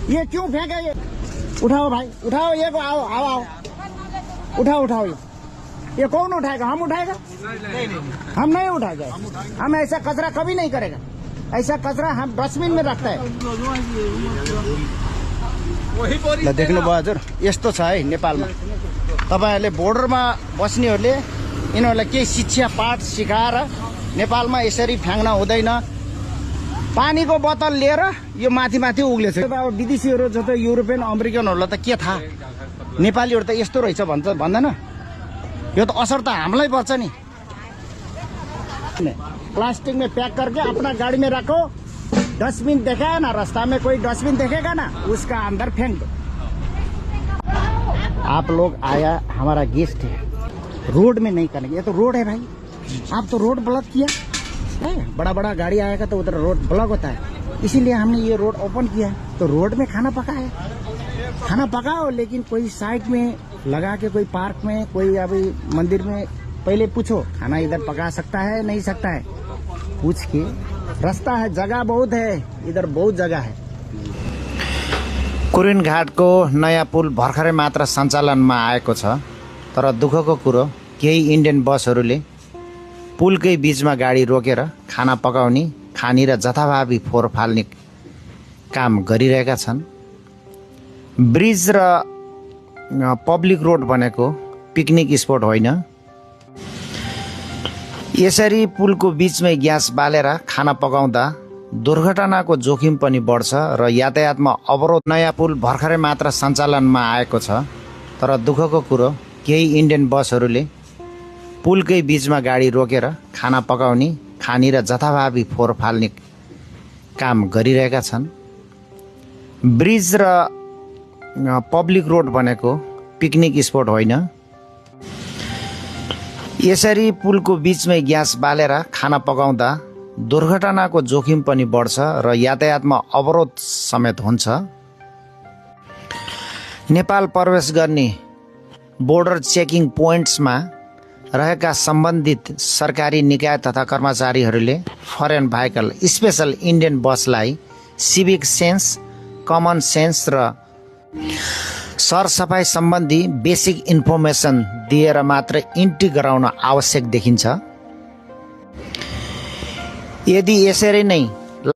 ये क्यों फेंका ये? उठाओ भाई, उठाओ ये को, आओ आओ आओ, उठाओ उठाओ ये कौन उठाएगा? हम उठाएगा? हम नहीं उठाएगा। हम ऐसा कचरा कभी नहीं करेगा। ऐसा कचरा हम डस्टबिन में रखता है। देख्नुभयो हजुर, यस्तो छ है नेपालमा। तपाईहरुले बोर्डरमा बस्नेहरूले यिनीहरूलाई केही शिक्षा पाठ सिकाएर नेपालमा यसरी फ्याङ्न हुँदैन। पानीको बोतल लिएर यो माथि माथि उग्लेछ। अब विदेशीहरू जस्तो युरोपियन अमेरिकनहरूलाई त के थाहा, नेपालीहरू त यस्तो रहेछ भन्दैन। यो त असर त हामीलाई पर्छ नि। प्लास्टिक में पैक करके अपना गाड़ी में रखो। डस्टबिन देखा है ना, रास्ता में कोई डस्टबिन देखेगा ना, उसका अंदर फेंक दो। आप लोग आया, हमारा गेस्ट है, रोड में नहीं करेंगे। ये तो रोड है भाई, आप तो रोड ब्लॉक किया है। बड़ा बड़ा गाड़ी आएगा तो उधर रोड ब्लॉक होता है, इसीलिए हमने ये रोड ओपन किया है। तो रोड में खाना पकाए, खाना पकाओ, लेकिन कोई साइड में लगा के, कोई पार्क में, कोई अभी मंदिर में पहले पूछो खाना इधर पका सकता है नहीं सकता है, पूछ के। रास्ता है, जगह बहुत है, इधर बहुत जगह है। कुरिन घाटको नयाँ पुल भर्खरै मात्र सञ्चालनमा आएको छ, तर दुःखको कुरो केही इन्डियन बसहरूले पुलकै बीचमा गाडी रोकेर खाना पकाउने, खानी र जथाभावी फोहोर फाल्ने काम गरिरहेका छन्। ब्रिज र पब्लिक रोड भनेको पिकनिक स्पोट होइन। यसरी पुलको बीचमै ग्यास बालेर खाना पकाउँदा दुर्घटनाको जोखिम पनि बढ्छ र यातायातमा अवरोध। नयाँ पुल भर्खरै मात्र सञ्चालनमा आएको छ, तर दुःखको कुरो केही इन्डियन बसहरूले पुलकै बीचमा गाडी रोकेर खाना पकाउने, खानी र जथाभावी फोहोर फाल्ने काम गरिरहेका छन्। ब्रिज र पब्लिक रोड भनेको पिकनिक स्पोट होइन। यसरी पुलको बीचमै ग्यास बालेर खाना पकाउँदा दुर्घटनाको जोखिम पनि बढ्छ र यातायातमा अवरोध समेत हुन्छ। नेपाल प्रवेश गर्ने बोर्डर चेकिङ पोइन्ट्समा रहेका सम्बन्धित सरकारी निकाय तथा कर्मचारीहरूले फरेन भेहिकल स्पेशल इन्डियन बसलाई सिभिक सेन्स, कमन सेन्स र सरसफाई सम्बन्धी बेसिक इन्फर्मेसन दिएर मात्र इन्ट्री गराउन आवश्यक देखिन्छ। यदि यसरी नै